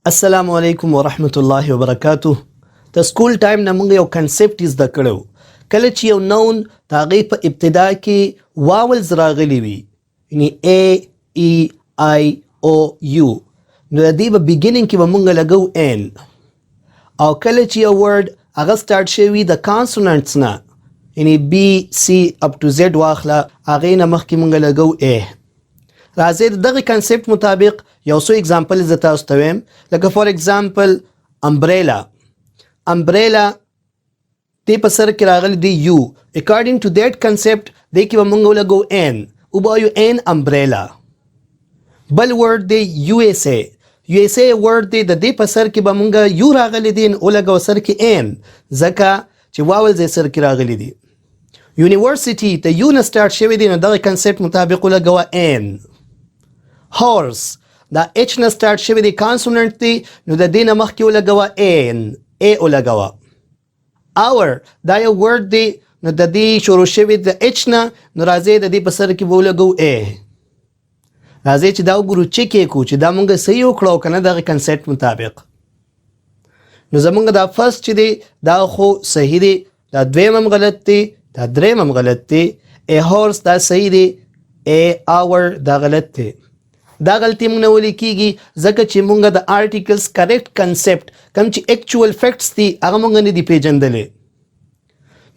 السلام علیکم ورحمت الله وبرکاتو. د سکول ټایم نه موږ یو کنسپټ زده کړو. کله چې یو نون د هغې په ابتدا کې واولز راغلي وي، یعنی A, E, I, O, U، نو د دې په بیګیننګ کې به موږ لګو N. او کله چې یو ورډ هغه سټارټ شوي د کانسوننټس نه، یعنی B, C up to Z واخله، هغې نه مخکې موږ لګو A. راځئ د دغه کنسپټ مطابق یو څو اگزامپل زه تاسو ته وایم. لکه فار اگزامپل امبریلا دې په سر کې راغلی دی U. اکارډینګ ټو دیټ کنسپټ دې کې به موږ ولګو N، وبایو N امبریلا. بل ورډ دی USA ورډ دی، د دې په سر کې به موږ U راغلی دی، ولګو سر کې N ځکه چې واول ځای سر کې راغلی دی. یونیورسټي د U نه سټارټ شوی دی، نو دغه کنسپټ مطابق ولګوه N. هورس دا H نه سټارټ شوی دی، کانسوننټ دی، نو د دې نه مخکې ولګوه N، A ولګوه. اور دا یو ورډ دی، نو د دې شروع شوی د H نه، نو راځئ د دې په سر کې به ولګو A. راځئ چې دا وګورو چک یې کړو چې دا موږ صحیح وکړو که نه دغه کنسپټ مطابق. نو زموږ دا فرست چې دی دا خو صحیح دی، دا دویم هم غلط دی، دا دریم هم غلط دی. A horse دا صحیح دی، A hour دا غلط دی. دا غلطی موږ نه ولې کیږي ځکه چې موږ د آرټیکلز کریکټ کنسپټ کوم چې ایکچوال فیکټس دي هغه موږ نه دي پیژندلې.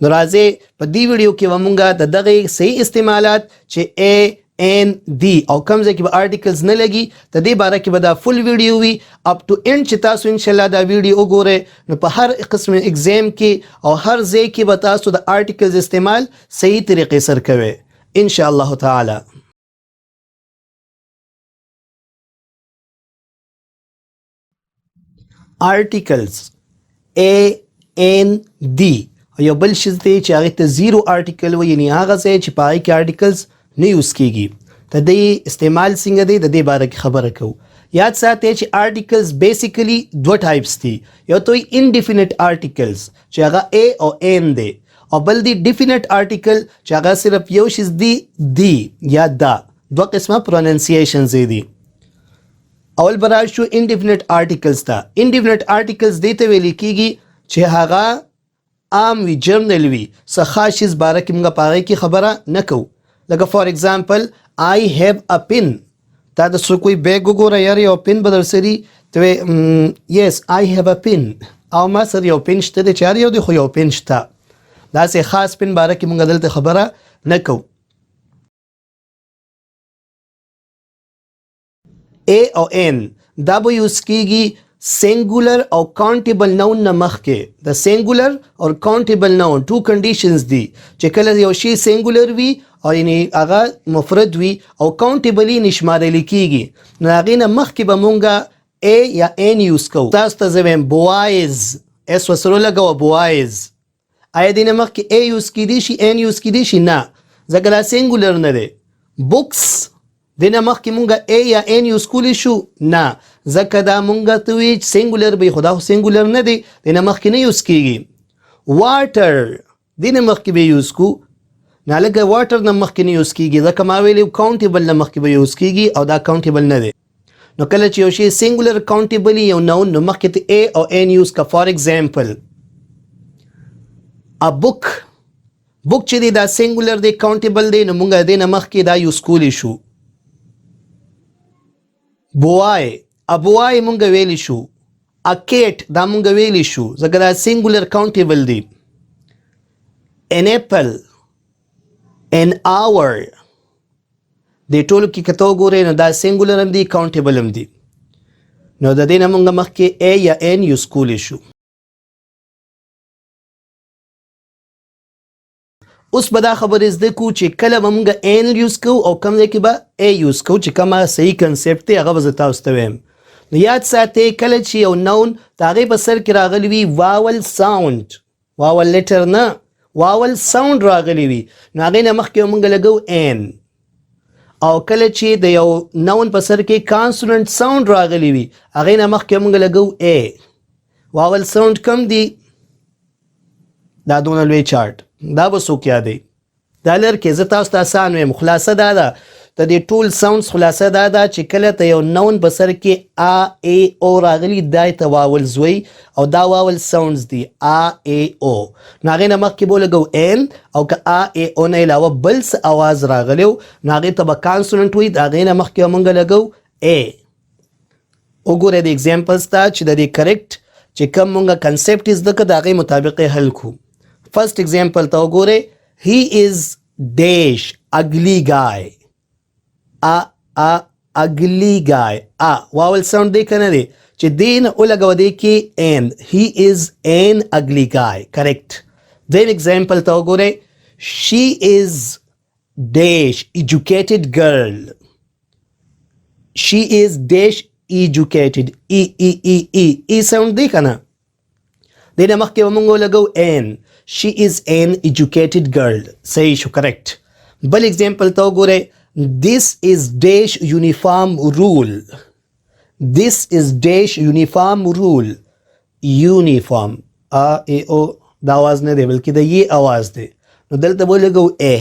نو راځئ په دې ویډیو کې به موږ د دغې صحیح استعمالات چې A, N, D او کوم ځای کې به آرټیکلز نه لګي، د دې باره کې به دا فل ویډیو وي اپ ټو اینډ چې تاسو انشاءالله دا ویډیو وګورئ. نو په هر قسم اگزام کې او هر ځای کې به تاسو د آرټیکلز استعمال صحیح طریقې سره کوئ انشاءالله تعالی. آرټیکلز A, N, D یو بل شی دی چې هغې ته زیرو آرټیکل وي، یعنی هغه ځای چې په هغې کې آرټیکلز نه یوز کیږي. د دې استعمال څنګه دی د دې باره کې خبره کوو. یاد ساتئ چې آرټیکلز بیسیکلی دوه ټایپس دي. یو ته وایي انډیفینټ آرټیکلز چې هغه A او N دی، او بل دی ډیفینټ آرټیکل چې هغه صرف یو شی دی یا دا. دوه قسمه پروننسیشنز دي. اول برای شو انډیفینټ آرټیکلز ته. انډیفینټ آرټیکلز دې ته ویل کیږي چې هغه عام وي، جرنل وي، څه خاص شیز باره کې موږ په هغې کې خبره نه کوو. لکه فار اگزامپل I have a pin. تا د څوک وایي بیګ وګوره یار یو پن به در سري، ته وایې yes I have a pin، او ما سره یو پن شته دی چې هر یو دی خو یو پن شته. داسې خاص پن باره کې موږ دلته خبره نه کوو. A او N دا به یوز کیږي سینګولر او کاونټیبل ناون نه مخکې. د سینګولر او کاونټیبل ناون ټو کنډیشنز دي چې کله یو شی سینګولر وي او یعنی هغه مفرد وي او کاونټیبلی نشمارلی کیږي، نو هغې نه مخکې به مونږ A یا N یوز کوو. تاسو ته زه وایم بوایز، اس وسره لګوه بوایز. آیا دې نه مخکې A یوز کیدی شي N یوز کیدی شي؟ نه، ځکه دا سینګولر نه دی. بوکس دې نه مخکې مونږ A یا N یوز کولی شو؟ نه، ځکه دا مونږ ته وایي سینګولر به خو دا خو سینګولر نه دی، دې نه مخکې نه یوز کیږي. واټر دې نه مخکې به یوز کو، نه لکه واټر نه مخکې نه یوز کیږي ځکه ما ویلي کاونټیبل نه مخکې به یوز کیږي او دا کاونټیبل نه دی. نو کله چې یو شی سینګولر کاونټیبلی یو ناون، نو مخکې ته A او N یوز کا. فار ایگزامپل ا بک چې دی دا سینګولر دی کاونټیبل دی، نو مونږ دې نه مخکې دا یوز کولی شو. بوای ابوای مونږ ویلی شو. ا کیټ دا مونږ ویلی شو ځکه دا سینګولر کاونټیبل دی. ان ایپل، ان آور، دې ټولو کې که ته وګورې نو دا سینګولر هم دي کاونټیبل هم دي، نو د دې نه مونږ مخکې A یا N یوز کولی شو. اوس به دا خبرې زده کړو چې کله به مونږ N یوز کوو او کوم ځای کې به A یوز کوو، چې کومه صحیح کنسپټ دی هغه به زه تاسو ته وایم. نو یاد ساتئ کله چې یو نون د هغې په سر کې راغلی وي واول ساوند، واول لیټر نه، واول ساوند راغلی وي، نو هغې نه مخکې مونږ لګو N. او کله چې د یو نون په سر کې کانسوننټ ساوند راغلی وي هغې نه مخکې مونږ لګو A. واول ساوند کم دی؟ دا دونه لوی چارټ، دا به څوک یادوي؟ دا لر کې زه تاسو ته اسان ویم. خلاصه دا ده د دې ټول ساوندز خلاصه دا ده چې کله ته یو نون په سر کې ا ای او راغلي دای ته واولز وی او دا واول ساوندز دي ا ای او نو هغې نه مخکې به ولګو ان او که ا ای او نه علاوه بل څه اواز راغلی و نو هغې ته به کانسوننټ وي د هغې نه مخکې به مونږ لګو ا وګوره د اگزامپلز ته چې د دې کریکټ چې کوم مونږه کنسپټ یې زده کړه د هغې مطابق یې حل کړو فرست اگزامپل ته وګورئ he is dash ugly guy ugly guy واول ساوند دی که نه دی چې دی نه ولګوه دی کې ان he is an ugly guy correct دویم اگزامپل ته وګورئ she is dash educated girl she is dash educated e ساوند دی که نه دی نه مخکې به مونږ ولګو ان she is an educated girl صحیح شو correct بل اگزامپل ته وګورئ this is dash uniform rule this is dash uniform rule uniform ا او دا आवाज نه دی بلکې د ی आवाज دی نو دلته به لګو ا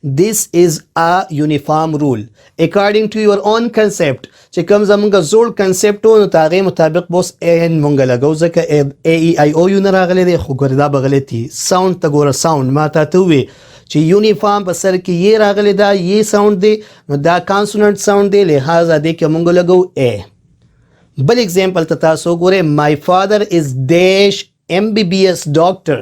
this is a uniform rule according to your own concept چې کوم زمونږ زوړ کنسپټ و نو د هغې مطابق به اوس ان مونږ لګو ځکه ا ای آی او یو نه راغلی دی خو ګورې دا به غلطي ساوند ته ګوره ساوند ما تا ته ووې چې یونیفارم په سر کې یې راغلی دا یې ساوند دی نو دا کانسوننټ ساوند دی لحاظه دې کې مونږ لګو ا بل اگزامپل ته تاسو وګورئ my father is dash MBBS doctor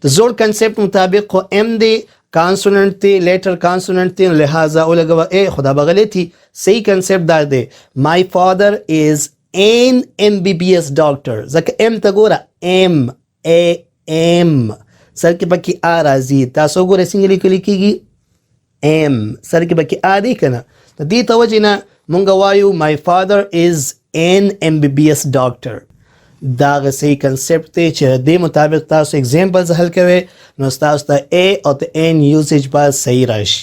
د زوړ کنسپټ مطابق خو ام دی کانسوننٹ دی لیټر کانسوننٹ دی لہذا ولګوه ا خدا به غلطي صحیح کنسپټ دا دی my father is an MBBS doctor ځکه ام ته ګوره ام ا ام سر کې پکې ا راځي تاسو ګوره څنګه لیکل کېږي ام سر کې پکې ا دی که نه د دې ته وجې نه مونږ وایو my father is an MBBS doctor دا هغه صحیح کنسپټ دی چې دې مطابق تاسو اگزامپلز حل کوئ نو ستاسو ته ا او د ان یوزیج به صحیح راشي